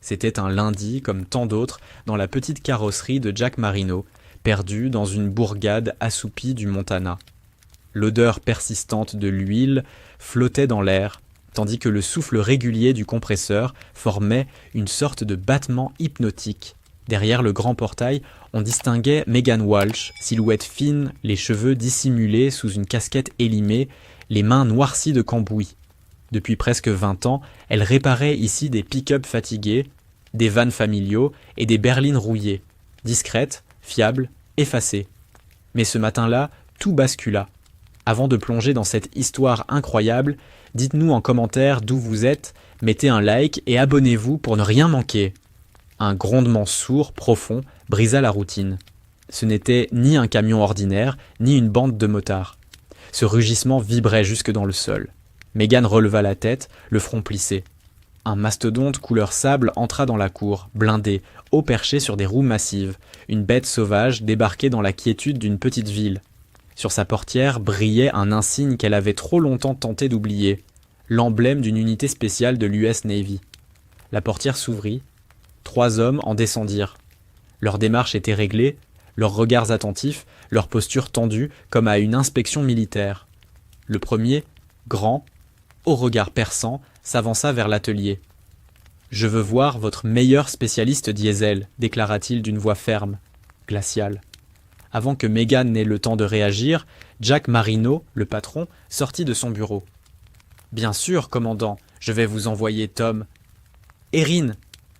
C'était un lundi, comme tant d'autres, dans la petite carrosserie de Jack Marino, perdu dans une bourgade assoupie du Montana. L'odeur persistante de l'huile flottait dans l'air, tandis que le souffle régulier du compresseur formait une sorte de battement hypnotique. Derrière le grand portail, on distinguait Megan Walsh, silhouette fine, les cheveux dissimulés sous une casquette élimée, les mains noircies de cambouis. Depuis presque 20 ans, elle réparait ici des pick-up fatigués, des vannes familiaux et des berlines rouillées, discrètes, fiables, effacées. Mais ce matin-là, tout bascula. Avant de plonger dans cette histoire incroyable, dites-nous en commentaire d'où vous êtes, mettez un like et abonnez-vous pour ne rien manquer. Un grondement sourd, profond, brisa la routine. Ce n'était ni un camion ordinaire, ni une bande de motards. Ce rugissement vibrait jusque dans le sol. Megan releva la tête, le front plissé. Un mastodonte couleur sable entra dans la cour, blindé, haut perché sur des roues massives, une bête sauvage débarquée dans la quiétude d'une petite ville. Sur sa portière brillait un insigne qu'elle avait trop longtemps tenté d'oublier, l'emblème d'une unité spéciale de l'US Navy. La portière s'ouvrit. 3 hommes en descendirent. Leur démarche était réglée, leurs regards attentifs, leur posture tendue comme à une inspection militaire. Le premier, grand, au regard perçant, s'avança vers l'atelier. « Je veux voir votre meilleur spécialiste diesel », déclara-t-il d'une voix ferme, glaciale. Avant que Megan n'ait le temps de réagir, Jack Marino, le patron, sortit de son bureau. « Bien sûr, commandant, je vais vous envoyer Tom. »« Erin !»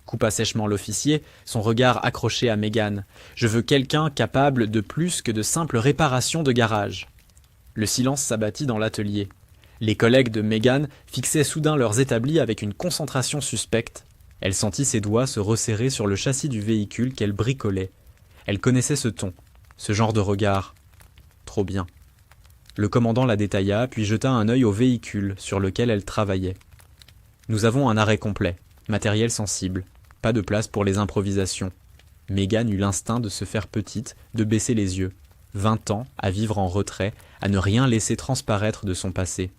coupa sèchement l'officier, son regard accroché à Megan. « Je veux quelqu'un capable de plus que de simples réparations de garage. » Le silence s'abattit dans l'atelier. Les collègues de Megan fixaient soudain leurs établis avec une concentration suspecte. Elle sentit ses doigts se resserrer sur le châssis du véhicule qu'elle bricolait. Elle connaissait ce ton, ce genre de regard. Trop bien. Le commandant la détailla, puis jeta un œil au véhicule sur lequel elle travaillait. Nous avons un arrêt complet, matériel sensible, pas de place pour les improvisations. Megan eut l'instinct de se faire petite, de baisser les yeux. 20 ans à vivre en retrait, à ne rien laisser transparaître de son passé.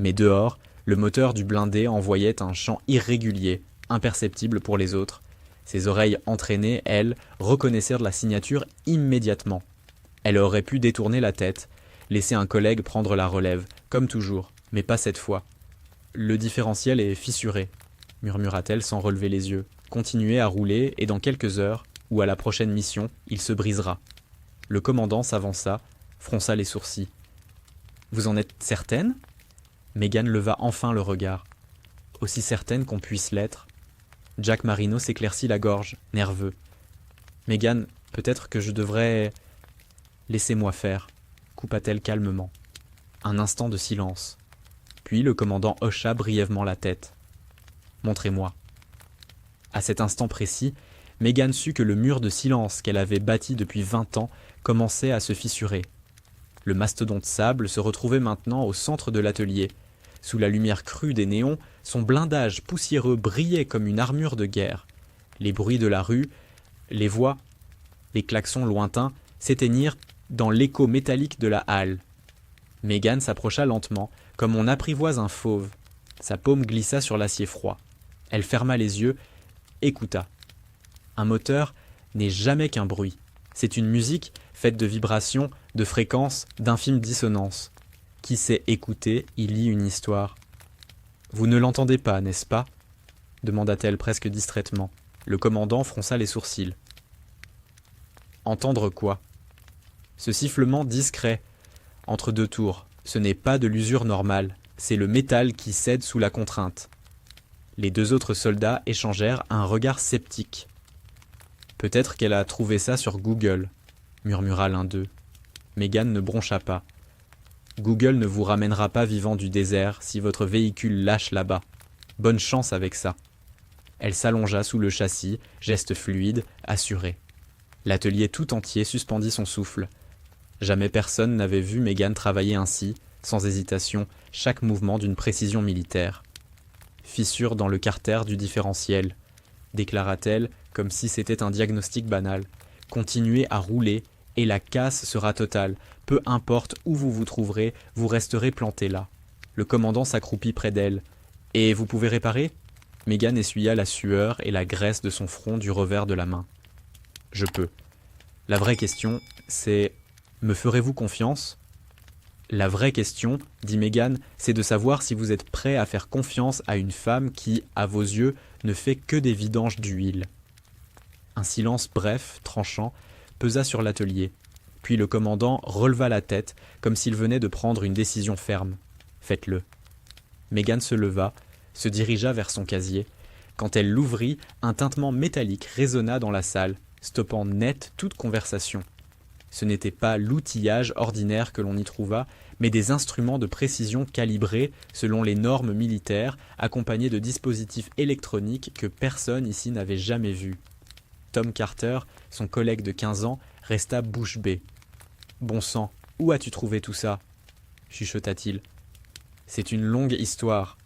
Mais dehors, le moteur du blindé envoyait un chant irrégulier, imperceptible pour les autres. Ses oreilles entraînées, elles, reconnaissèrent la signature immédiatement. Elle aurait pu détourner la tête, laisser un collègue prendre la relève, comme toujours, mais pas cette fois. « Le différentiel est fissuré », murmura-t-elle sans relever les yeux. « Continuez à rouler et dans quelques heures, ou à la prochaine mission, il se brisera. » Le commandant s'avança, fronça les sourcils. « Vous en êtes certaine ?» Megan leva enfin le regard. Aussi certaine qu'on puisse l'être. Jack Marino s'éclaircit la gorge, nerveux. « Megan, peut-être que je devrais... » « Laissez-moi faire, » coupa-t-elle calmement. Un instant de silence. Puis le commandant hocha brièvement la tête. « Montrez-moi. » À cet instant précis, Megan sut que le mur de silence qu'elle avait bâti depuis 20 ans commençait à se fissurer. Le mastodonte sable se retrouvait maintenant au centre de l'atelier. Sous la lumière crue des néons, son blindage poussiéreux brillait comme une armure de guerre. Les bruits de la rue, les voix, les klaxons lointains s'éteignirent dans l'écho métallique de la halle. Megan s'approcha lentement, comme on apprivoise un fauve. Sa paume glissa sur l'acier froid. Elle ferma les yeux, écouta. Un moteur n'est jamais qu'un bruit. C'est une musique faite de vibrations, de fréquences, d'infimes dissonances. Qui sait écouter, y lit une histoire. « Vous ne l'entendez pas, n'est-ce pas ?» demanda-t-elle presque distraitement. Le commandant fronça les sourcils. « Entendre quoi ?» Ce sifflement discret, entre 2 tours, ce n'est pas de l'usure normale, c'est le métal qui cède sous la contrainte. Les 2 autres soldats échangèrent un regard sceptique. « Peut-être qu'elle a trouvé ça sur Google », murmura l'un d'eux. Megan ne broncha pas. « Google ne vous ramènera pas vivant du désert si votre véhicule lâche là-bas. Bonne chance avec ça. » Elle s'allongea sous le châssis, geste fluide, assuré. L'atelier tout entier suspendit son souffle. Jamais personne n'avait vu Megan travailler ainsi, sans hésitation, chaque mouvement d'une précision militaire. « Fissure dans le carter du différentiel », déclara-t-elle comme si c'était un diagnostic banal. « Continuez à rouler et la casse sera totale. Peu importe où vous vous trouverez, vous resterez planté là. » Le commandant s'accroupit près d'elle. « Et vous pouvez réparer ?» Megan essuya la sueur et la graisse de son front du revers de la main. « Je peux. La vraie question, c'est « Me ferez-vous confiance ?» La vraie question, dit Megan, c'est de savoir si vous êtes prêt à faire confiance à une femme qui, à vos yeux, ne fait que des vidanges d'huile. Un silence bref, tranchant, pesa sur l'atelier. Puis le commandant releva la tête, comme s'il venait de prendre une décision ferme. « Faites-le. » Megan se leva, se dirigea vers son casier. Quand elle l'ouvrit, un tintement métallique résonna dans la salle, stoppant net toute conversation. Ce n'était pas l'outillage ordinaire que l'on y trouva, mais des instruments de précision calibrés selon les normes militaires, accompagnés de dispositifs électroniques que personne ici n'avait jamais vus. Tom Carter, son collègue de 15 ans, resta bouche bée. « Bon sang, où as-tu trouvé tout ça ?» chuchota-t-il. « C'est une longue histoire, »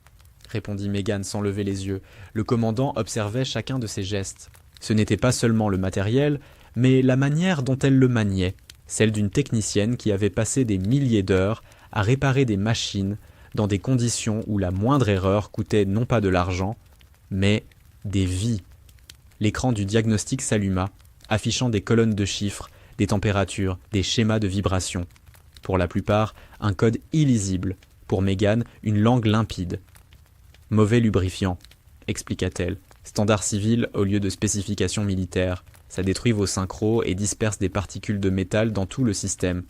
répondit Megan sans lever les yeux. Le commandant observait chacun de ses gestes. Ce n'était pas seulement le matériel, mais la manière dont elle le maniait, celle d'une technicienne qui avait passé des milliers d'heures à réparer des machines dans des conditions où la moindre erreur coûtait non pas de l'argent, mais des vies. L'écran du diagnostic s'alluma, affichant des colonnes de chiffres, des températures, des schémas de vibration. Pour la plupart, un code illisible. Pour Megan, une langue limpide. « Mauvais lubrifiant », expliqua-t-elle. « Standard civil au lieu de spécification militaire. Ça détruit vos synchros et disperse des particules de métal dans tout le système. »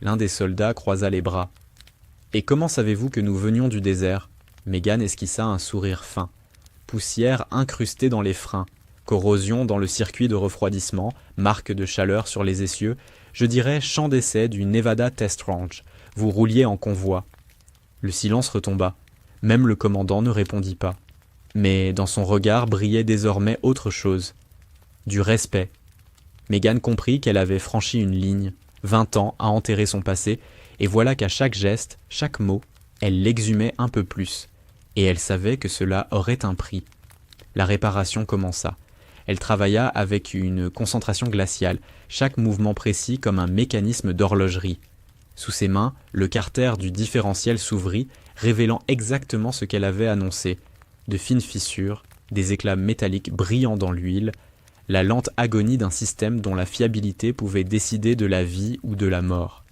L'un des soldats croisa les bras. « Et comment savez-vous que nous venions du désert ?» Megan esquissa un sourire fin. Poussière incrustée dans les freins, corrosion dans le circuit de refroidissement, marque de chaleur sur les essieux, je dirais champ d'essai du Nevada Test Ranch. Vous rouliez en convoi. Le silence retomba. Même le commandant ne répondit pas. Mais dans son regard brillait désormais autre chose. Du respect. Megan comprit qu'elle avait franchi une ligne, 20 ans à enterrer son passé, et voilà qu'à chaque geste, chaque mot, elle l'exhumait un peu plus. Et elle savait que cela aurait un prix. La réparation commença. Elle travailla avec une concentration glaciale, chaque mouvement précis comme un mécanisme d'horlogerie. Sous ses mains, le carter du différentiel s'ouvrit, révélant exactement ce qu'elle avait annoncé. De fines fissures, des éclats métalliques brillant dans l'huile, la lente agonie d'un système dont la fiabilité pouvait décider de la vie ou de la mort.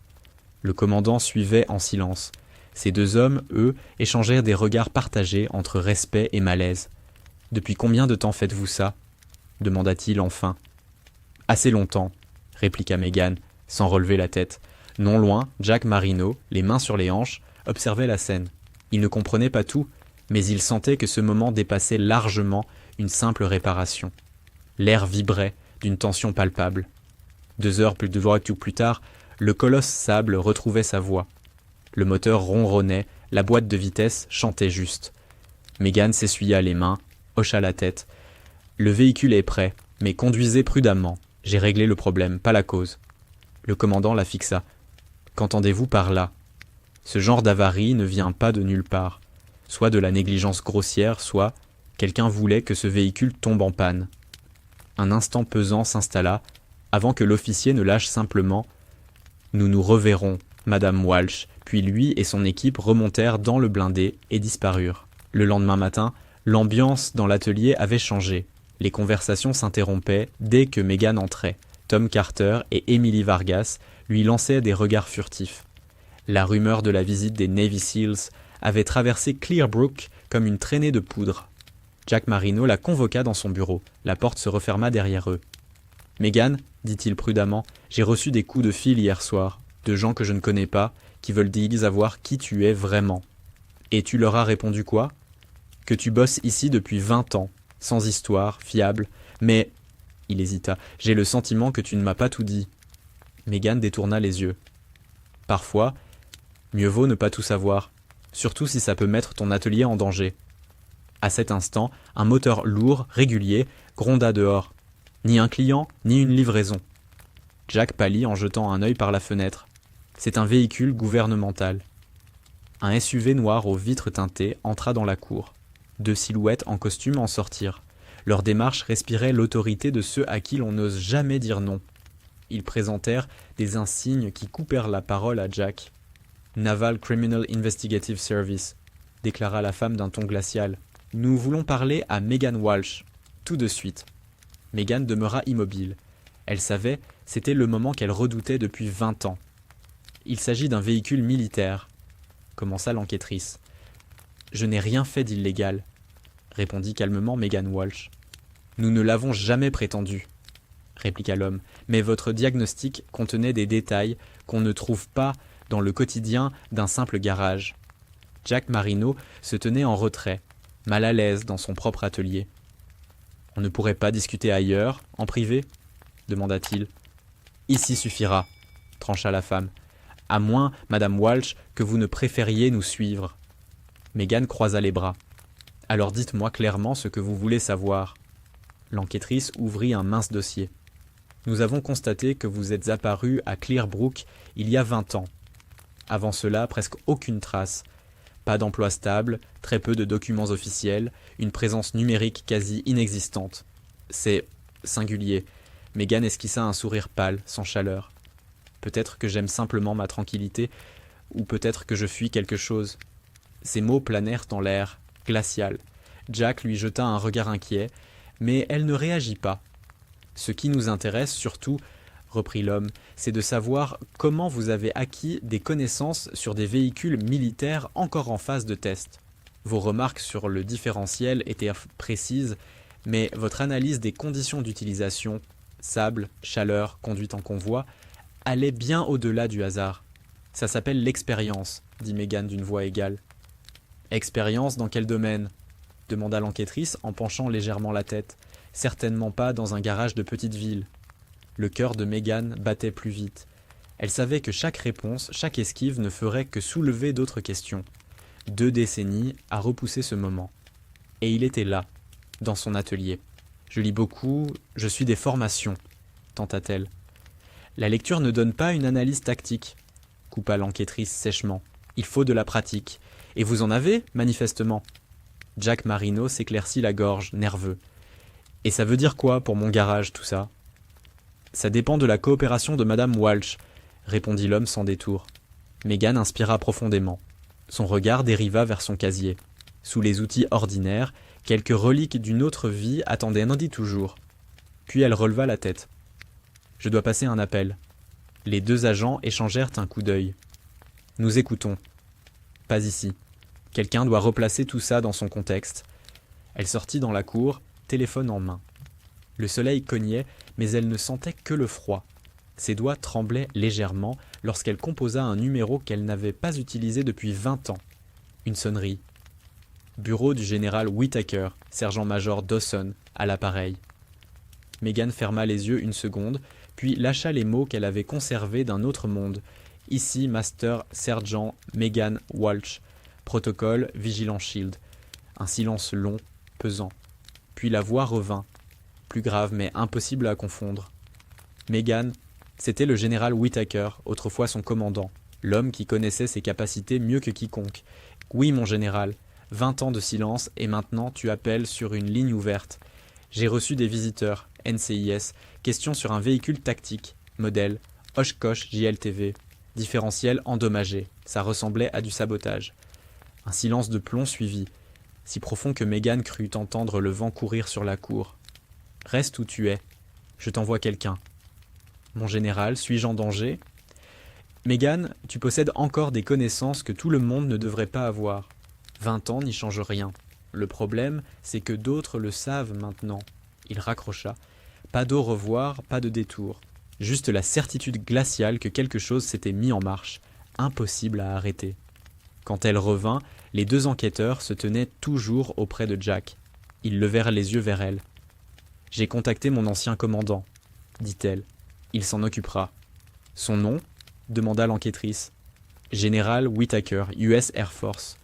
Le commandant suivait en silence. Ces deux hommes, eux, échangèrent des regards partagés entre respect et malaise. « Depuis combien de temps faites-vous ça ?» demanda-t-il enfin. « Assez longtemps, » répliqua Megan, sans relever la tête. Non loin, Jack Marino, les mains sur les hanches, observait la scène. Il ne comprenait pas tout, mais il sentait que ce moment dépassait largement une simple réparation. L'air vibrait d'une tension palpable. 2 heures plus tard, le colosse sable retrouvait sa voix. Le moteur ronronnait, la boîte de vitesse chantait juste. Megan s'essuya les mains, hocha la tête. « Le véhicule est prêt, mais conduisez prudemment. J'ai réglé le problème, pas la cause. » Le commandant la fixa. « Qu'entendez-vous par là ?» Ce genre d'avarie ne vient pas de nulle part. Soit de la négligence grossière, soit quelqu'un voulait que ce véhicule tombe en panne. Un instant pesant s'installa, avant que l'officier ne lâche simplement « Nous nous reverrons, Madame Walsh », puis lui et son équipe remontèrent dans le blindé et disparurent. Le lendemain matin, l'ambiance dans l'atelier avait changé. Les conversations s'interrompaient dès que Megan entrait. Tom Carter et Emily Vargas lui lançaient des regards furtifs. La rumeur de la visite des Navy Seals avait traversé Clearbrook comme une traînée de poudre. Jack Marino la convoqua dans son bureau. La porte se referma derrière eux. « Megan, dit-il prudemment, j'ai reçu des coups de fil hier soir, de gens que je ne connais pas, qui veulent savoir qui tu es vraiment. Et tu leur as répondu quoi ? Que tu bosses ici depuis 20 ans, sans histoire, fiable, mais... » Il hésita. « J'ai le sentiment que tu ne m'as pas tout dit. » Megan détourna les yeux. « Parfois, mieux vaut ne pas tout savoir, surtout si ça peut mettre ton atelier en danger. » À cet instant, un moteur lourd, régulier, gronda dehors. Ni un client, ni une livraison. Jack pâlit en jetant un œil par la fenêtre. C'est un véhicule gouvernemental. Un SUV noir aux vitres teintées entra dans la cour. 2 silhouettes en costume en sortirent. Leur démarche respirait l'autorité de ceux à qui l'on n'ose jamais dire non. Ils présentèrent des insignes qui coupèrent la parole à Jack. « Naval Criminal Investigative Service », déclara la femme d'un ton glacial. « Nous voulons parler à Megan Walsh, tout de suite. Megan demeura immobile. Elle savait, c'était le moment qu'elle redoutait depuis 20 ans. Il s'agit d'un véhicule militaire, commença l'enquêtrice. Je n'ai rien fait d'illégal, répondit calmement Megan Walsh. Nous ne l'avons jamais prétendu, répliqua l'homme, mais votre diagnostic contenait des détails qu'on ne trouve pas dans le quotidien d'un simple garage. Jack Marino se tenait en retrait, mal à l'aise dans son propre atelier. On ne pourrait pas discuter ailleurs, en privé ? Demanda-t-il. Ici suffira, trancha la femme. À moins, madame Walsh, que vous ne préfériez nous suivre. Megan croisa les bras. Alors dites-moi clairement ce que vous voulez savoir. L'enquêtrice ouvrit un mince dossier. Nous avons constaté que vous êtes apparu à Clearbrook il y a 20 ans. Avant cela, presque aucune trace. Pas d'emploi stable, très peu de documents officiels, une présence numérique quasi inexistante. C'est singulier. Megan esquissa un sourire pâle, sans chaleur. Peut-être que j'aime simplement ma tranquillité, ou peut-être que je fuis quelque chose. Ces mots planèrent en l'air, glacial. Jack lui jeta un regard inquiet, mais elle ne réagit pas. Ce qui nous intéresse surtout, reprit l'homme, c'est de savoir comment vous avez acquis des connaissances sur des véhicules militaires encore en phase de test. Vos remarques sur le différentiel étaient précises, mais votre analyse des conditions d'utilisation, sable, chaleur, conduite en convoi, allait bien au-delà du hasard. Ça s'appelle l'expérience, dit Megan d'une voix égale. Expérience dans quel domaine ? Demanda l'enquêtrice en penchant légèrement la tête. Certainement pas dans un garage de petite ville. Le cœur de Megan battait plus vite. Elle savait que chaque réponse, chaque esquive ne ferait que soulever d'autres questions. 2 décennies à repousser ce moment. Et il était là, dans son atelier. Je lis beaucoup, je suis des formations, tenta-t-elle. La lecture ne donne pas une analyse tactique, coupa l'enquêtrice sèchement. Il faut de la pratique. Et vous en avez, manifestement. Jack Marino s'éclaircit la gorge, nerveux. Et ça veut dire quoi pour mon garage, tout ça ? Ça dépend de la coopération de madame Walsh, répondit l'homme sans détour. Megan inspira profondément. Son regard dériva vers son casier. Sous les outils ordinaires, quelques reliques d'une autre vie attendaient Andy toujours. Puis elle releva la tête. Je dois passer un appel. Les 2 agents échangèrent un coup d'œil. Nous écoutons. Pas ici. Quelqu'un doit replacer tout ça dans son contexte. Elle sortit dans la cour, téléphone en main. Le soleil cognait, mais elle ne sentait que le froid. Ses doigts tremblaient légèrement lorsqu'elle composa un numéro qu'elle n'avait pas utilisé depuis 20 ans. Une sonnerie. Bureau du général Whittaker, sergent-major Dawson, à l'appareil. Megan ferma les yeux une seconde, puis lâcha les mots qu'elle avait conservés d'un autre monde. Ici, Master Sergent Megan Walsh, protocole Vigilant Shield. Un silence long, pesant. Puis la voix revint, plus grave mais impossible à confondre. Megan, c'était le général Whittaker, autrefois son commandant, l'homme qui connaissait ses capacités mieux que quiconque. Oui, mon général, 20 ans de silence et maintenant tu appelles sur une ligne ouverte. J'ai reçu des visiteurs, NCIS, questions sur un véhicule tactique, modèle, Oshkosh JLTV, différentiel endommagé, ça ressemblait à du sabotage. Un silence de plomb suivit, si profond que Megan crut entendre le vent courir sur la cour. « Reste où tu es. Je t'envoie quelqu'un. »« Mon général, suis-je en danger ?»« Megan, tu possèdes encore des connaissances que tout le monde ne devrait pas avoir. 20 ans n'y changent rien. Le problème, c'est que d'autres le savent maintenant. » Il raccrocha. Pas d'au revoir, pas de détour. Juste la certitude glaciale que quelque chose s'était mis en marche. Impossible à arrêter. Quand elle revint, les 2 enquêteurs se tenaient toujours auprès de Jack. Ils levèrent les yeux vers elle. « J'ai contacté mon ancien commandant, » dit-elle. « Il s'en occupera. »« Son nom ?» demanda l'enquêtrice. « Général Whittaker, US Air Force. »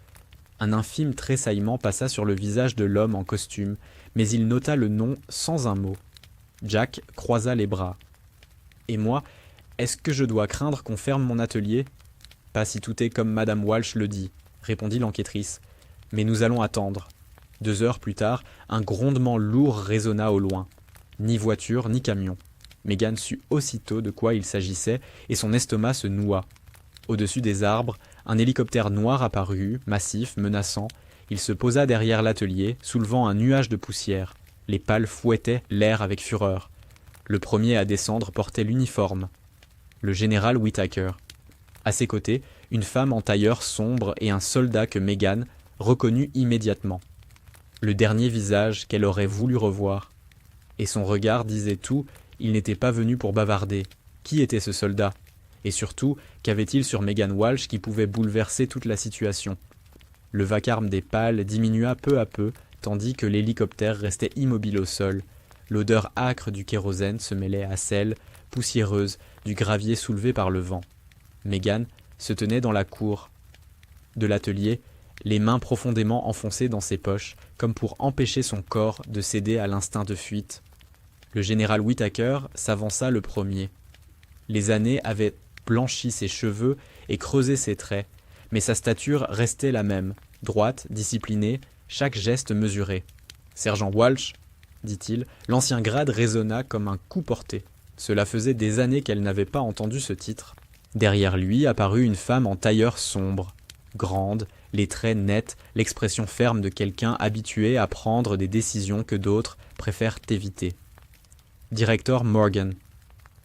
Un infime tressaillement passa sur le visage de l'homme en costume, mais il nota le nom sans un mot. Jack croisa les bras. « Et moi, est-ce que je dois craindre qu'on ferme mon atelier ? » « Pas si tout est comme madame Walsh le dit, » répondit l'enquêtrice. « Mais nous allons attendre. » 2 heures plus tard, un grondement lourd résonna au loin. Ni voiture, ni camion. Megan sut aussitôt de quoi il s'agissait et son estomac se noua. Au-dessus des arbres, un hélicoptère noir apparut, massif, menaçant. Il se posa derrière l'atelier, soulevant un nuage de poussière. Les pales fouettaient l'air avec fureur. Le premier à descendre portait l'uniforme. Le général Whittaker. À ses côtés, une femme en tailleur sombre et un soldat que Megan reconnut immédiatement. Le dernier visage qu'elle aurait voulu revoir. Et son regard disait tout, il n'était pas venu pour bavarder. Qui était ce soldat? Et surtout, qu'avait-il sur Megan Walsh qui pouvait bouleverser toute la situation? Le vacarme des pales diminua peu à peu, tandis que l'hélicoptère restait immobile au sol. L'odeur âcre du kérosène se mêlait à celle, poussiéreuse, du gravier soulevé par le vent. Megan se tenait dans la cour de l'atelier, les mains profondément enfoncées dans ses poches, comme pour empêcher son corps de céder à l'instinct de fuite. Le général Whittaker s'avança le premier. Les années avaient blanchi ses cheveux et creusé ses traits, mais sa stature restait la même, droite, disciplinée, chaque geste mesuré. « Sergent Walsh » dit-il, l'ancien grade résonna comme un coup porté. Cela faisait des années qu'elle n'avait pas entendu ce titre. Derrière lui apparut une femme en tailleur sombre, grande, les traits nets, l'expression ferme de quelqu'un habitué à prendre des décisions que d'autres préfèrent éviter. Directeur Morgan,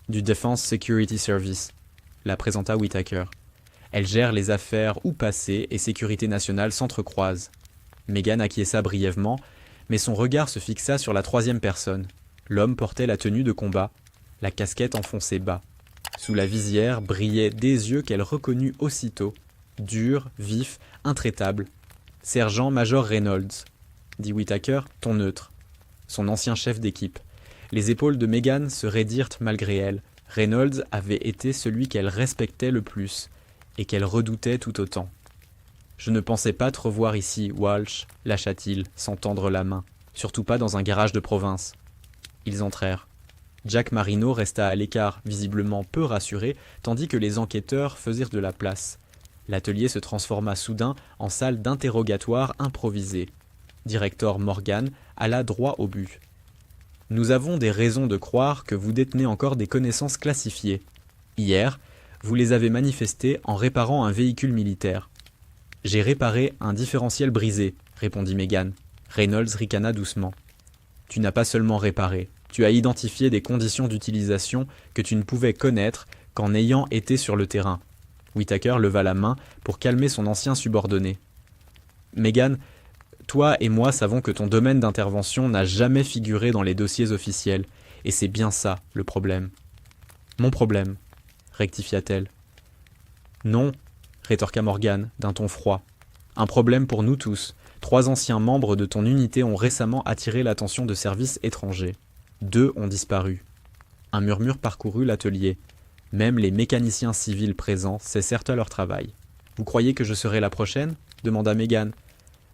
du Defense Security Service, la présenta Whittaker. Elle gère les affaires ou passées et sécurité nationale s'entrecroisent. Megan acquiesça brièvement, mais son regard se fixa sur la troisième personne. L'homme portait la tenue de combat, la casquette enfoncée bas. Sous la visière brillaient des yeux qu'elle reconnut aussitôt, durs, vifs, intraitables. « Sergent-major Reynolds », dit Whittaker, ton neutre, son ancien chef d'équipe. Les épaules de Megan se raidirent malgré elle. Reynolds avait été celui qu'elle respectait le plus, et qu'elle redoutait tout autant. « Je ne pensais pas te revoir ici, Walsh, lâcha-t-il, sans tendre la main. Surtout pas dans un garage de province. » Ils entrèrent. Jack Marino resta à l'écart, visiblement peu rassuré, tandis que les enquêteurs faisirent de la place. L'atelier se transforma soudain en salle d'interrogatoire improvisée. Directeur Morgan alla droit au but. « Nous avons des raisons de croire que vous détenez encore des connaissances classifiées. Hier, vous les avez manifestées en réparant un véhicule militaire. »« J'ai réparé un différentiel brisé, » répondit Megan. Reynolds ricana doucement. « Tu n'as pas seulement réparé. Tu as identifié des conditions d'utilisation que tu ne pouvais connaître qu'en ayant été sur le terrain. » Whittaker leva la main pour calmer son ancien subordonné. « Megan, toi et moi savons que ton domaine d'intervention n'a jamais figuré dans les dossiers officiels, et c'est bien ça le problème. »« Mon problème, » rectifia-t-elle. « Non, » rétorqua Morgan d'un ton froid. « Un problème pour nous tous. 3 anciens membres de ton unité ont récemment attiré l'attention de services étrangers. 2 ont disparu. » Un murmure parcourut l'atelier. Même les mécaniciens civils présents cessèrent leur travail. « Vous croyez que je serai la prochaine » demanda Megan.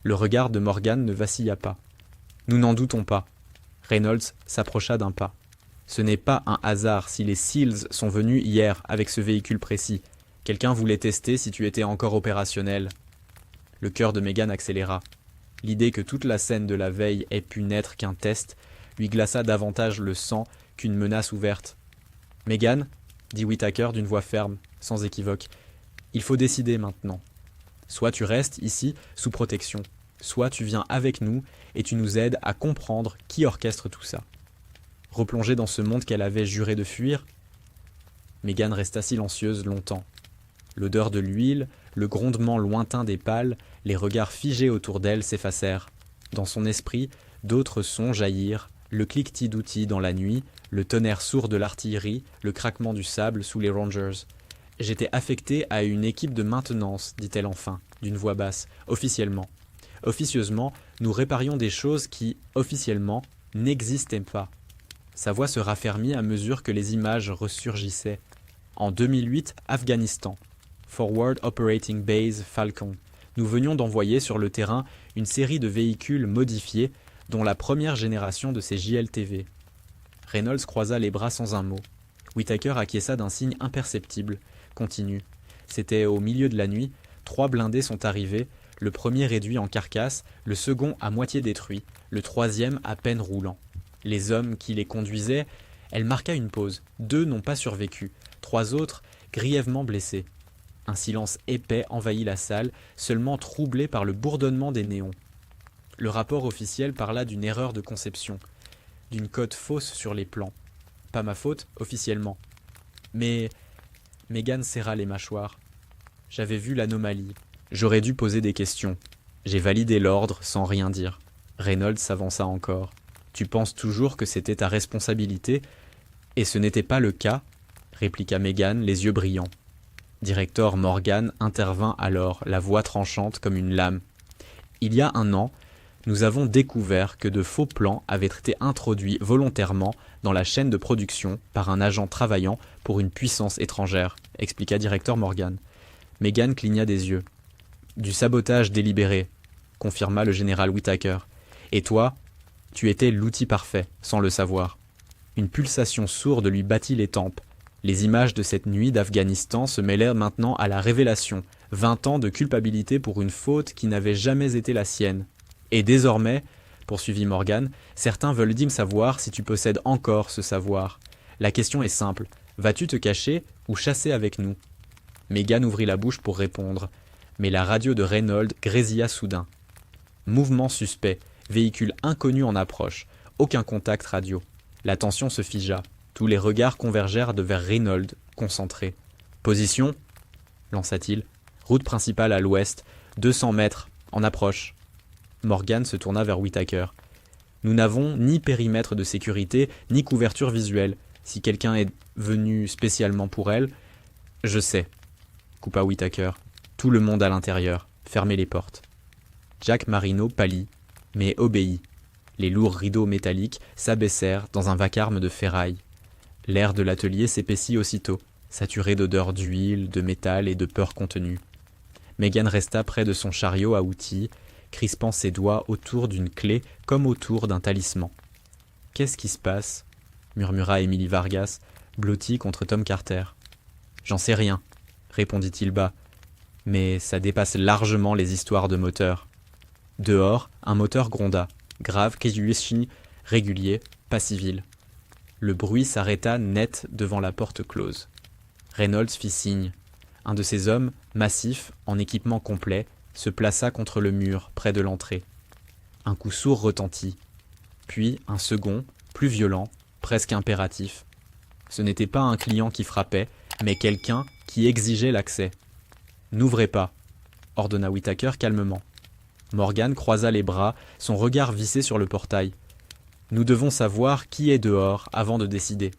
Le regard de Morgan ne vacilla pas. « Nous n'en doutons pas. » Reynolds s'approcha d'un pas. « Ce n'est pas un hasard si les SEALs sont venus hier avec ce véhicule précis. Quelqu'un voulait tester si tu étais encore opérationnel. » Le cœur de Megan accéléra. L'idée que toute la scène de la veille ait pu n'être qu'un test lui glaça davantage le sang qu'une menace ouverte. « Megan » dit Whittaker d'une voix ferme, sans équivoque. « Il faut décider maintenant. Soit tu restes ici, sous protection, soit tu viens avec nous et tu nous aides à comprendre qui orchestre tout ça. » Replongée dans ce monde qu'elle avait juré de fuir, Megan resta silencieuse longtemps. L'odeur de l'huile, le grondement lointain des pales, les regards figés autour d'elle s'effacèrent. Dans son esprit, d'autres sons jaillirent, le cliquetis d'outils dans la nuit, le tonnerre sourd de l'artillerie, le craquement du sable sous les Rangers. « J'étais affectée à une équipe de maintenance, dit-elle enfin, d'une voix basse, officiellement. Officieusement, nous réparions des choses qui, officiellement, n'existaient pas. » Sa voix se raffermit à mesure que les images ressurgissaient. En 2008, Afghanistan. Forward Operating Base Falcon. Nous venions d'envoyer sur le terrain une série de véhicules modifiés, dont la première génération de ces JLTV. Reynolds croisa les bras sans un mot. Whittaker acquiesça d'un signe imperceptible. Continue. C'était au milieu de la nuit. 3 blindés sont arrivés, le premier réduit en carcasse, le second à moitié détruit, le troisième à peine roulant. Les hommes qui les conduisaient, elle marqua une pause. 2 n'ont pas survécu, 3 autres grièvement blessés. Un silence épais envahit la salle, seulement troublé par le bourdonnement des néons. Le rapport officiel parla d'une erreur de conception, d'une cote fausse sur les plans. Pas ma faute, officiellement. Mais Megan serra les mâchoires. J'avais vu l'anomalie. J'aurais dû poser des questions. J'ai validé l'ordre sans rien dire. Reynolds s'avança encore. Tu penses toujours que c'était ta responsabilité, et ce n'était pas le cas, répliqua Megan, les yeux brillants. Directeur Morgan intervint alors, la voix tranchante comme une lame. Il y a 1 an, nous avons découvert que de faux plans avaient été introduits volontairement dans la chaîne de production par un agent travaillant pour une puissance étrangère, expliqua Directeur Morgan. Megan cligna des yeux. Du sabotage délibéré, confirma le général Whittaker. Et toi, tu étais l'outil parfait, sans le savoir. Une pulsation sourde lui battit les tempes. Les images de cette nuit d'Afghanistan se mêlèrent maintenant à la révélation, 20 ans de culpabilité pour une faute qui n'avait jamais été la sienne. Et désormais, poursuivit Morgan, certains veulent me savoir si tu possèdes encore ce savoir. La question est simple, vas-tu te cacher ou chasser avec nous? Megan ouvrit la bouche pour répondre, mais la radio de Reynolds grésilla soudain. Mouvement suspect, véhicule inconnu en approche, aucun contact radio. La tension se figea. Tous les regards convergèrent vers Reynolds, concentré. Position, lança-t-il. Route principale à l'ouest, 200 mètres, en approche. Morgan se tourna vers Whittaker. Nous n'avons ni périmètre de sécurité, ni couverture visuelle. Si quelqu'un est venu spécialement pour elle, je sais, coupa Whittaker. Tout le monde à l'intérieur. Fermez les portes. Jack Marino pâlit, mais obéit. Les lourds rideaux métalliques s'abaissèrent dans un vacarme de ferraille. L'air de l'atelier s'épaissit aussitôt, saturé d'odeurs d'huile, de métal et de peur contenue. Megan resta près de son chariot à outils, crispant ses doigts autour d'une clé comme autour d'un talisman. « Qu'est-ce qui se passe » murmura Emily Vargas, blottie contre Tom Carter. « J'en sais rien » répondit-il bas, « mais ça dépasse largement les histoires de moteurs. » Dehors, un moteur gronda, grave, régulier, pas civil. Le bruit s'arrêta net devant la porte close. Reynolds fit signe. Un de ces hommes, massif, en équipement complet, se plaça contre le mur, près de l'entrée. Un coup sourd retentit. Puis un second, plus violent, presque impératif. Ce n'était pas un client qui frappait, mais quelqu'un qui exigeait l'accès. « N'ouvrez pas !» ordonna Whittaker calmement. Morgan croisa les bras, son regard vissé sur le portail. « Nous devons savoir qui est dehors avant de décider. »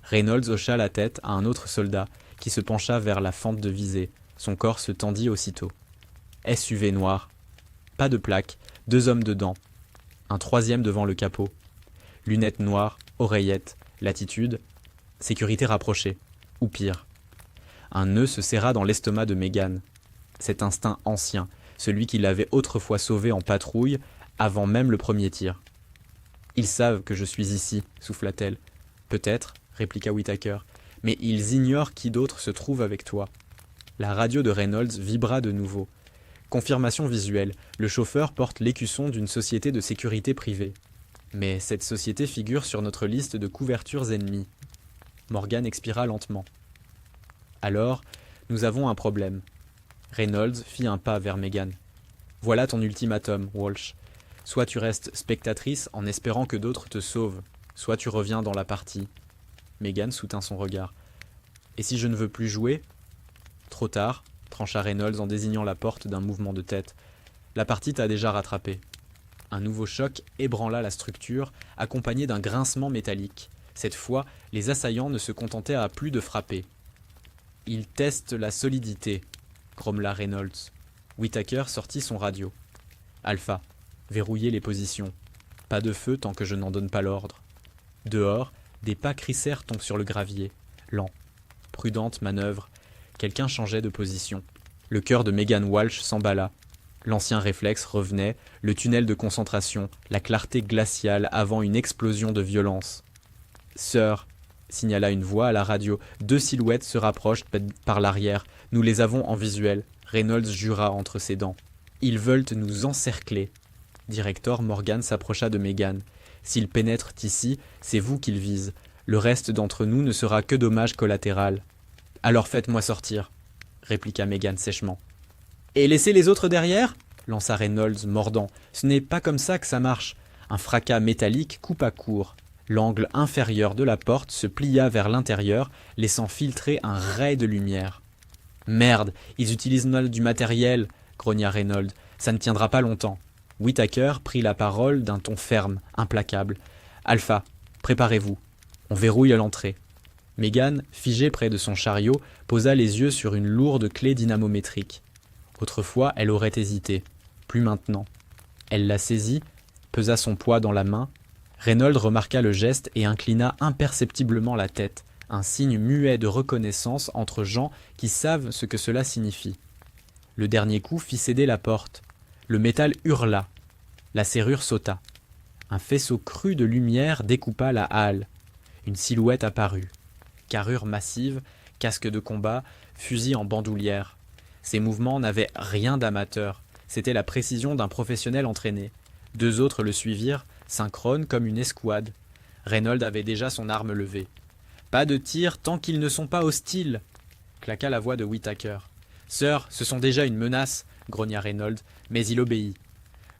Reynolds hocha la tête à un autre soldat, qui se pencha vers la fente de visée. Son corps se tendit aussitôt. SUV noir. Pas de plaque, 2 hommes dedans. Un 3e devant le capot. Lunettes noires, oreillettes, latitude, sécurité rapprochée. Ou pire. Un nœud se serra dans l'estomac de Megan. Cet instinct ancien, celui qui l'avait autrefois sauvé en patrouille, avant même le premier tir. « Ils savent que je suis ici, souffla-t-elle. « Peut-être, répliqua Whittaker, mais ils ignorent qui d'autre se trouve avec toi. » La radio de Reynolds vibra de nouveau. Confirmation visuelle, le chauffeur porte l'écusson d'une société de sécurité privée. Mais cette société figure sur notre liste de couvertures ennemies. Morgan expira lentement. Alors, nous avons un problème. Reynolds fit un pas vers Megan. Voilà ton ultimatum, Walsh. Soit tu restes spectatrice en espérant que d'autres te sauvent, soit tu reviens dans la partie. Megan soutint son regard. Et si je ne veux plus jouer ? Trop tard, trancha Reynolds en désignant la porte d'un mouvement de tête. La partie t'a déjà rattrapé. Un nouveau choc ébranla la structure, accompagné d'un grincement métallique. Cette fois, les assaillants ne se contentaient à plus de frapper. Ils testent la solidité, grommela Reynolds. Whittaker sortit son radio. Alpha, verrouillez les positions. Pas de feu tant que je n'en donne pas l'ordre. Dehors, des pas crissèrent tombent sur le gravier. Lent. Prudente manœuvre. Quelqu'un changeait de position. Le cœur de Megan Walsh s'emballa. L'ancien réflexe revenait, le tunnel de concentration, la clarté glaciale avant une explosion de violence. « Sœur !» signala une voix à la radio. 2 silhouettes se rapprochent par l'arrière. Nous les avons en visuel. Reynolds jura entre ses dents. « Ils veulent nous encercler. » Directeur Morgan s'approcha de Megan. « S'ils pénètrent ici, c'est vous qu'ils visent. Le reste d'entre nous ne sera que dommage collatéral. »« Alors faites-moi sortir, » répliqua Megan sèchement. « Et laissez les autres derrière » lança Reynolds, mordant. Ce n'est pas comme ça que ça marche. Un fracas métallique coupa court. L'angle inférieur de la porte se plia vers l'intérieur, laissant filtrer un ray de lumière. Merde, ils utilisent mal du matériel, grogna Reynolds. Ça ne tiendra pas longtemps. Whittaker prit la parole d'un ton ferme, implacable. Alpha, préparez-vous. On verrouille l'entrée. Megan, figée près de son chariot, posa les yeux sur une lourde clé dynamométrique. Autrefois, elle aurait hésité. Plus maintenant. Elle la saisit, pesa son poids dans la main. Reynolds remarqua le geste et inclina imperceptiblement la tête, un signe muet de reconnaissance entre gens qui savent ce que cela signifie. Le dernier coup fit céder la porte. Le métal hurla. La serrure sauta. Un faisceau cru de lumière découpa la halle. Une silhouette apparut. Carrure massive, casque de combat, fusil en bandoulière. Ses mouvements n'avaient rien d'amateur. C'était la précision d'un professionnel entraîné. 2 autres le suivirent, synchrones comme une escouade. Reynolds avait déjà son arme levée. « Pas de tir tant qu'ils ne sont pas hostiles !» claqua la voix de Whittaker. « Sœur, ce sont déjà une menace !» grogna Reynolds, mais il obéit.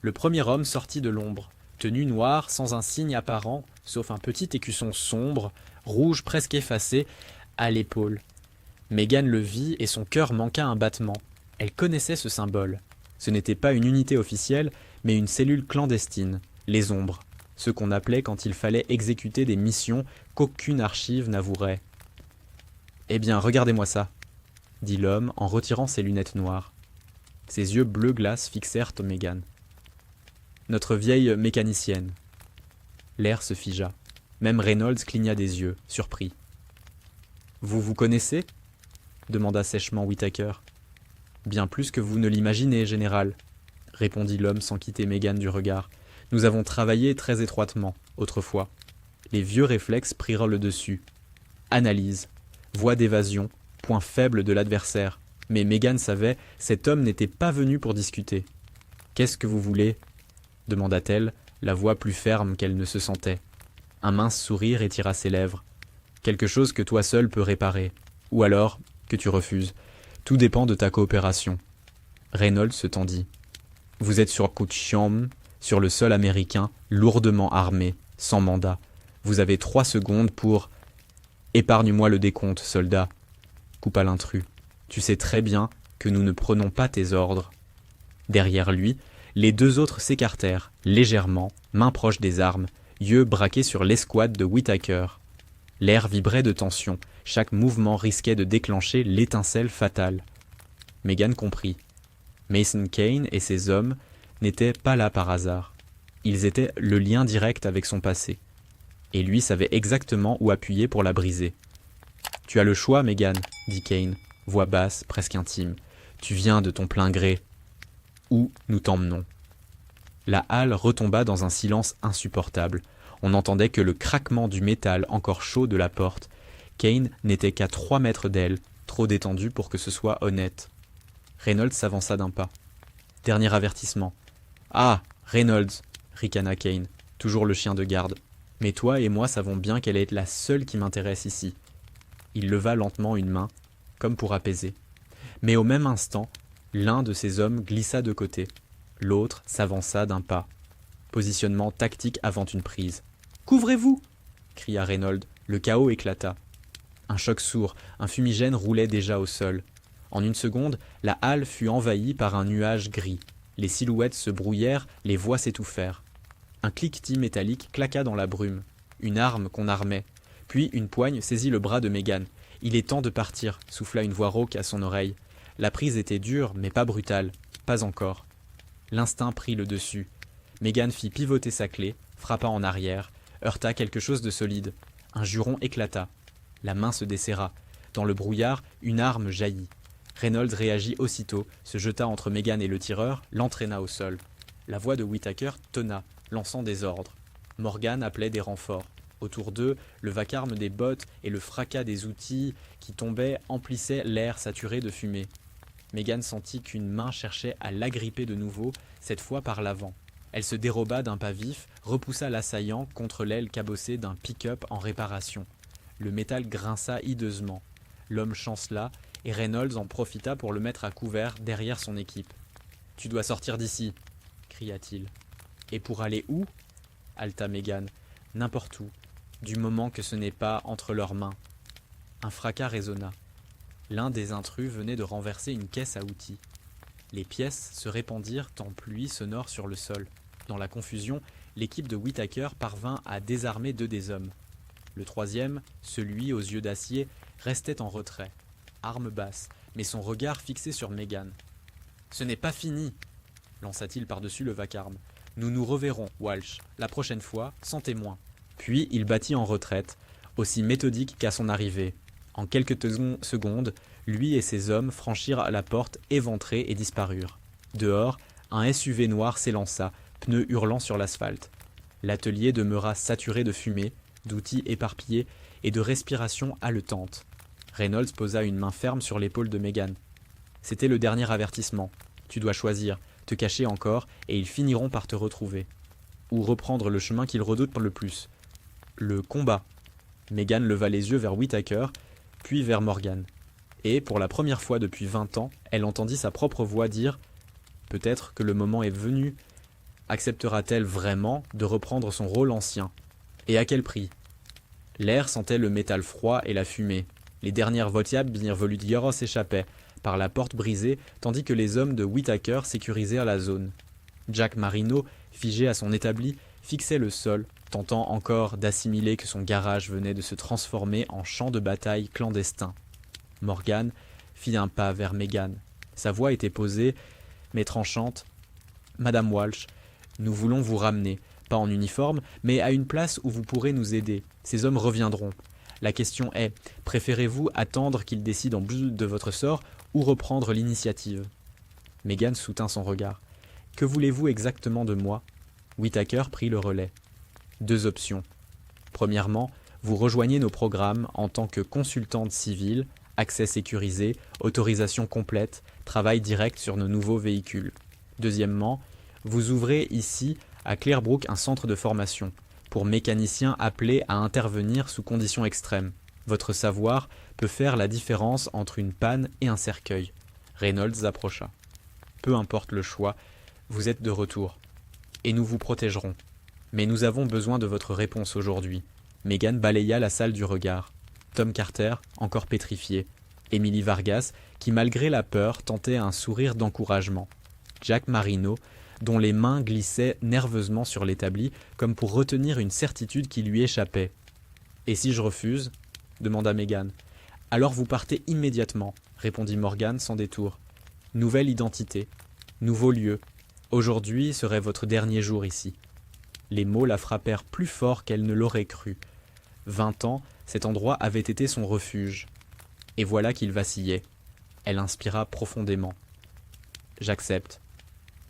Le premier homme sortit de l'ombre, tenue noire, sans un signe apparent, sauf un petit écusson sombre, rouge presque effacé, à l'épaule. Megan le vit et son cœur manqua un battement. Elle connaissait ce symbole. Ce n'était pas une unité officielle, mais une cellule clandestine, les ombres, ce qu'on appelait quand il fallait exécuter des missions qu'aucune archive n'avouerait. « Eh bien, regardez-moi ça !» dit l'homme en retirant ses lunettes noires. Ses yeux bleu glace fixèrent Megan. « Notre vieille mécanicienne. » L'air se figea. Même Reynolds cligna des yeux, surpris. « Vous vous connaissez ?» demanda sèchement Whittaker. « Bien plus que vous ne l'imaginez, général, » répondit l'homme sans quitter Megan du regard. « Nous avons travaillé très étroitement, autrefois. » Les vieux réflexes prirent le dessus. Analyse, voie d'évasion, point faible de l'adversaire. Mais Megan savait, cet homme n'était pas venu pour discuter. « Qu'est-ce que vous voulez ?» demanda-t-elle, la voix plus ferme qu'elle ne se sentait. Un mince sourire étira ses lèvres. « Quelque chose que toi seul peux réparer. Ou alors, que tu refuses. Tout dépend de ta coopération. » Reynolds se tendit. « Vous êtes sur Kutcham, sur le sol américain, lourdement armé, sans mandat. Vous avez 3 secondes pour... »« Épargne-moi le décompte, soldat, » coupa l'intrus. « Tu sais très bien que nous ne prenons pas tes ordres. » Derrière lui, les 2 autres s'écartèrent, légèrement, mains proches des armes, yeux braqués sur l'escouade de Whittaker. L'air vibrait de tension, chaque mouvement risquait de déclencher l'étincelle fatale. Megan comprit. Mason Kane et ses hommes n'étaient pas là par hasard. Ils étaient le lien direct avec son passé. Et lui savait exactement où appuyer pour la briser. « Tu as le choix, Megan, » dit Kane, voix basse, presque intime. « Tu viens de ton plein gré. Où nous t'emmenons ?» La halle retomba dans un silence insupportable. On n'entendait que le craquement du métal encore chaud de la porte. Kane n'était qu'à 3 mètres d'elle, trop détendu pour que ce soit honnête. Reynolds s'avança d'un pas. « Dernier avertissement. »« Ah, Reynolds !» ricana Kane, toujours le chien de garde. « Mais toi et moi savons bien qu'elle est la seule qui m'intéresse ici. » Il leva lentement une main, comme pour apaiser. Mais au même instant, l'un de ses hommes glissa de côté. L'autre s'avança d'un pas. Positionnement tactique avant une prise. « Couvrez-vous !» cria Reynolds. Le chaos éclata. Un choc sourd, un fumigène roulait déjà au sol. En une seconde, la halle fut envahie par un nuage gris. Les silhouettes se brouillèrent, les voix s'étouffèrent. Un cliquetis métallique claqua dans la brume. Une arme qu'on armait. Puis une poigne saisit le bras de Megan. « Il est temps de partir » souffla une voix rauque à son oreille. La prise était dure, mais pas brutale. Pas encore. L'instinct prit le dessus. Megan fit pivoter sa clé, frappa en arrière, heurta quelque chose de solide. Un juron éclata. La main se desserra. Dans le brouillard, une arme jaillit. Reynolds réagit aussitôt, se jeta entre Megan et le tireur, l'entraîna au sol. La voix de Whittaker tonna, lançant des ordres. Morgan appelait des renforts. Autour d'eux, le vacarme des bottes et le fracas des outils qui tombaient emplissaient l'air saturé de fumée. Megan sentit qu'une main cherchait à l'agripper de nouveau, cette fois par l'avant. Elle se déroba d'un pas vif, repoussa l'assaillant contre l'aile cabossée d'un pick-up en réparation. Le métal grinça hideusement. L'homme chancela, et Reynolds en profita pour le mettre à couvert derrière son équipe. Tu dois sortir d'ici, cria-t-il. Et pour aller où haleta Megan. N'importe où, du moment que ce n'est pas entre leurs mains. Un fracas résonna. L'un des intrus venait de renverser une caisse à outils. Les pièces se répandirent en pluie sonore sur le sol. Dans la confusion, l'équipe de Whittaker parvint à désarmer 2 des hommes. Le troisième, celui aux yeux d'acier, restait en retrait, arme basse, mais son regard fixé sur Megan. « Ce n'est pas fini !» lança-t-il par-dessus le vacarme. « Nous nous reverrons, Walsh, la prochaine fois, sans témoin. » Puis il battit en retraite, aussi méthodique qu'à son arrivée. En quelques secondes, lui et ses hommes franchirent la porte éventrée et disparurent. Dehors, un SUV noir s'élança, pneus hurlant sur l'asphalte. L'atelier demeura saturé de fumée, d'outils éparpillés et de respiration haletante. Reynolds posa une main ferme sur l'épaule de Megan. « C'était le dernier avertissement. Tu dois choisir, te cacher encore, et ils finiront par te retrouver. Ou reprendre le chemin qu'ils redoutent le plus. Le combat. » Megan leva les yeux vers Whittaker, puis vers Morgan. Et, pour la première fois depuis 20 ans, elle entendit sa propre voix dire « Peut-être que le moment est venu. Acceptera-t-elle vraiment de reprendre son rôle ancien ? Et à quel prix ?» L'air sentait le métal froid et la fumée. Les dernières voltigeurs s'échappaient par la porte brisée, tandis que les hommes de Whittaker sécurisèrent la zone. Jack Marino, figé à son établi, fixait le sol, tentant encore d'assimiler que son garage venait de se transformer en champ de bataille clandestin. Morgan fit un pas vers Megan. Sa voix était posée, mais tranchante. « Madame Walsh, nous voulons vous ramener, pas en uniforme, mais à une place où vous pourrez nous aider. Ces hommes reviendront. La question est, préférez-vous attendre qu'ils décident de votre sort ou reprendre l'initiative ?» Megan soutint son regard. « Que voulez-vous exactement de moi ?» Whittaker prit le relais. 2 options. Premièrement, vous rejoignez nos programmes en tant que consultante civile, accès sécurisé, autorisation complète, travail direct sur nos nouveaux véhicules. Deuxièmement, vous ouvrez ici à Clearbrook un centre de formation pour mécaniciens appelés à intervenir sous conditions extrêmes. Votre savoir peut faire la différence entre une panne et un cercueil. Reynolds approcha. Peu importe le choix, vous êtes de retour. Et nous vous protégerons. Mais nous avons besoin de votre réponse aujourd'hui. Megan balaya la salle du regard. Tom Carter, encore pétrifié. Emily Vargas, qui malgré la peur tentait un sourire d'encouragement. Jack Marino, dont les mains glissaient nerveusement sur l'établi, comme pour retenir une certitude qui lui échappait. « Et si je refuse ?» demanda Megan. « Alors vous partez immédiatement, » répondit Morgan sans détour. « Nouvelle identité, nouveau lieu. Aujourd'hui serait votre dernier jour ici. » Les mots la frappèrent plus fort qu'elle ne l'aurait cru. 20 ans, cet endroit avait été son refuge. Et voilà qu'il vacillait. Elle inspira profondément. « J'accepte.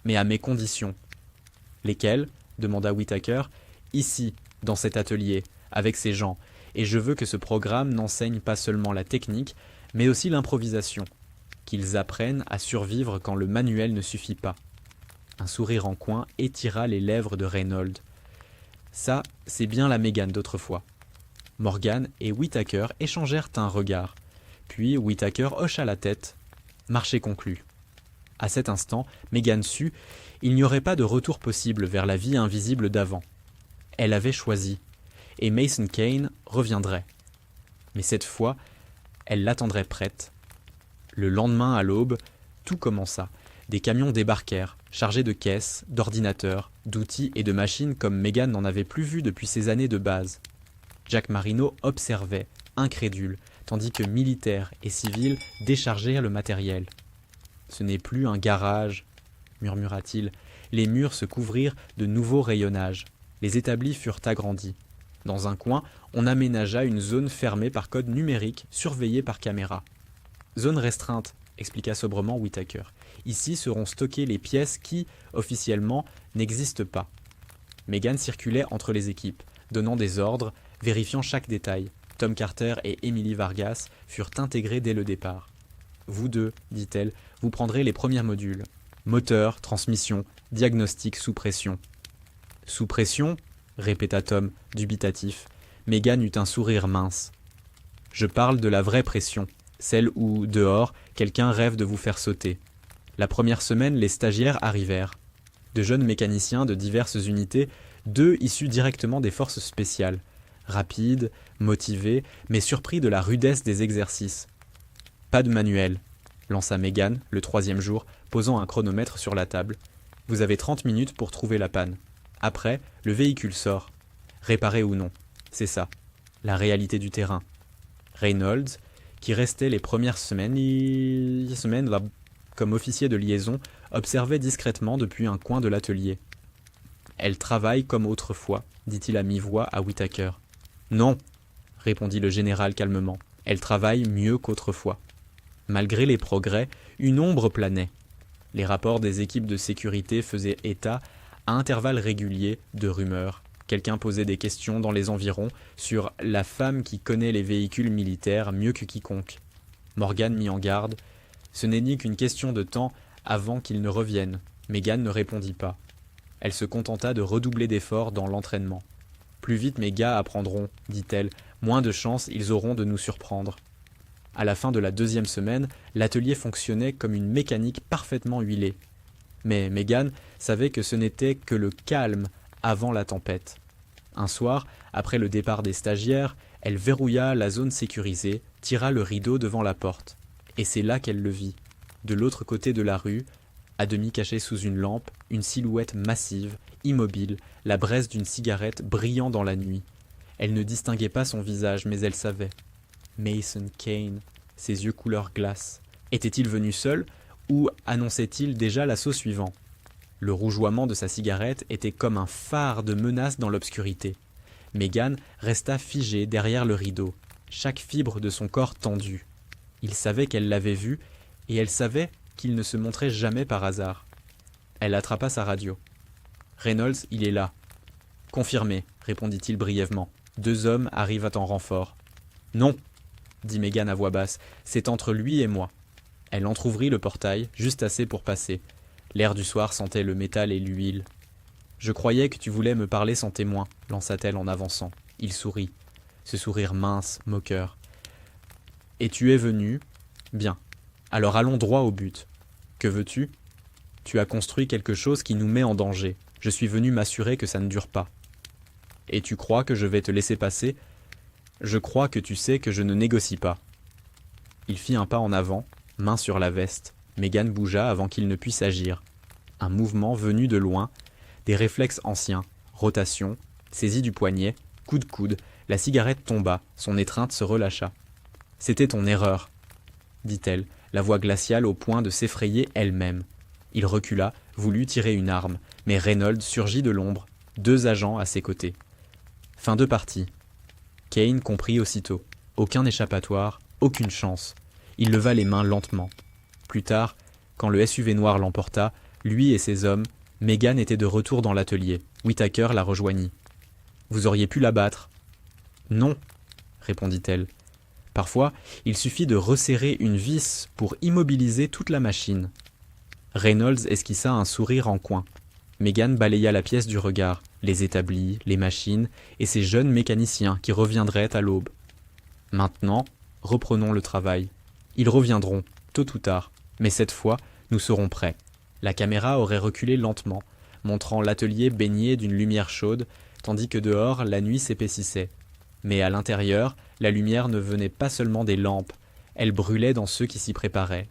Mais à mes conditions. »« Lesquelles ?» demanda Whittaker. « Ici, dans cet atelier, avec ces gens. Et je veux que ce programme n'enseigne pas seulement la technique, mais aussi l'improvisation. Qu'ils apprennent à survivre quand le manuel ne suffit pas. » Un sourire en coin étira les lèvres de Reynolds. « Ça, c'est bien la Megan d'autrefois. » Morgan et Whittaker échangèrent un regard. Puis Whittaker hocha la tête. Marché conclu. À cet instant, Megan sut, il n'y aurait pas de retour possible vers la vie invisible d'avant. Elle avait choisi, et Mason Kane reviendrait. Mais cette fois, elle l'attendrait prête. Le lendemain à l'aube, tout commença. Des camions débarquèrent, chargés de caisses, d'ordinateurs, d'outils et de machines comme Megan n'en avait plus vu depuis ses années de base. Jack Marino observait, incrédule, tandis que militaires et civils déchargeaient le matériel. « Ce n'est plus un garage, » murmura-t-il. Les murs se couvrirent de nouveaux rayonnages. Les établis furent agrandis. Dans un coin, on aménagea une zone fermée par code numérique, surveillée par caméra. « Zone restreinte », expliqua sobrement Whittaker. « Ici seront stockées les pièces qui, officiellement, n'existent pas. » Megan circulait entre les équipes, donnant des ordres, vérifiant chaque détail. Tom Carter et Emily Vargas furent intégrés dès le départ. « Vous deux, dit-elle, vous prendrez les premiers modules. Moteur, transmission, diagnostic sous pression. »« Sous pression ?» répéta Tom, dubitatif. Megan eut un sourire mince. « Je parle de la vraie pression, celle où, dehors, quelqu'un rêve de vous faire sauter. La première semaine, les stagiaires arrivèrent. De jeunes mécaniciens de diverses unités, 2 issus directement des forces spéciales, rapides, motivés, mais surpris de la rudesse des exercices. « Pas de manuel », lança Megan, le 3e jour, posant un chronomètre sur la table. « Vous avez 30 minutes pour trouver la panne. Après, le véhicule sort. Réparé ou non. C'est ça. La réalité du terrain. » Reynolds, qui restait les premières semaines là, comme officier de liaison, observait discrètement depuis un coin de l'atelier. « Elle travaille comme autrefois, dit-il à mi-voix à Whittaker. « Non, répondit le général calmement. Elle travaille mieux qu'autrefois. » Malgré les progrès, une ombre planait. Les rapports des équipes de sécurité faisaient état, à intervalles réguliers, de rumeurs. Quelqu'un posait des questions dans les environs sur « la femme qui connaît les véhicules militaires mieux que quiconque ». Morgan mit en garde. Ce n'est ni qu'une question de temps avant qu'ils ne reviennent. Megan ne répondit pas. Elle se contenta de redoubler d'efforts dans l'entraînement. « Plus vite mes gars apprendront, dit-elle, moins de chances ils auront de nous surprendre. » À la fin de la 2e semaine, l'atelier fonctionnait comme une mécanique parfaitement huilée. Mais Megan savait que ce n'était que le calme avant la tempête. Un soir, après le départ des stagiaires, elle verrouilla la zone sécurisée, tira le rideau devant la porte. Et c'est là qu'elle le vit. De l'autre côté de la rue, à demi cachée sous une lampe, une silhouette massive, immobile, la braise d'une cigarette brillant dans la nuit. Elle ne distinguait pas son visage, mais elle savait. Mason Kane, ses yeux couleur glace. Était-il venu seul ou annonçait-il déjà l'assaut suivant? Le rougeoiement de sa cigarette était comme un phare de menace dans l'obscurité. Megan resta figée derrière le rideau, chaque fibre de son corps tendue. Il savait qu'elle l'avait vu et elle savait qu'il ne se montrait jamais par hasard. Elle attrapa sa radio. « Reynolds, il est là. »« Confirmé, » répondit-il brièvement. « 2 hommes arrivent en renfort. »« Non, » dit Megan à voix basse, « c'est entre lui et moi. » Elle entr'ouvrit le portail, juste assez pour passer. L'air du soir sentait le métal et l'huile. « Je croyais que tu voulais me parler sans témoin, » lança-t-elle en avançant. Il sourit, ce sourire mince, moqueur. « Et tu es venu ? Bien. Alors allons droit au but. Que veux-tu ? Tu as construit quelque chose qui nous met en danger. Je suis venu m'assurer que ça ne dure pas. Et tu crois que je vais te laisser passer ? Je crois que tu sais que je ne négocie pas. » Il fit un pas en avant, main sur la veste. Megan bougea avant qu'il ne puisse agir. Un mouvement venu de loin, des réflexes anciens, rotation, saisie du poignet, coup de coude, la cigarette tomba, son étreinte se relâcha. « C'était ton erreur, » dit-elle, la voix glaciale au point de s'effrayer elle-même. Il recula, voulut tirer une arme, mais Reynolds surgit de l'ombre, 2 agents à ses côtés. Fin de partie. Kane comprit aussitôt. Aucun échappatoire, aucune chance. Il leva les mains lentement. Plus tard, quand le SUV noir l'emporta, lui et ses hommes, Megan était de retour dans l'atelier. Whittaker la rejoignit. « Vous auriez pu l'abattre. »« Non, » répondit-elle. Parfois, il suffit de resserrer une vis pour immobiliser toute la machine. Reynolds esquissa un sourire en coin. Megan balaya la pièce du regard, les établis, les machines et ces jeunes mécaniciens qui reviendraient à l'aube. Maintenant, reprenons le travail. Ils reviendront, tôt ou tard, mais cette fois, nous serons prêts. La caméra aurait reculé lentement, montrant l'atelier baigné d'une lumière chaude, tandis que dehors, la nuit s'épaississait. Mais à l'intérieur, la lumière ne venait pas seulement des lampes, elle brûlait dans ceux qui s'y préparaient,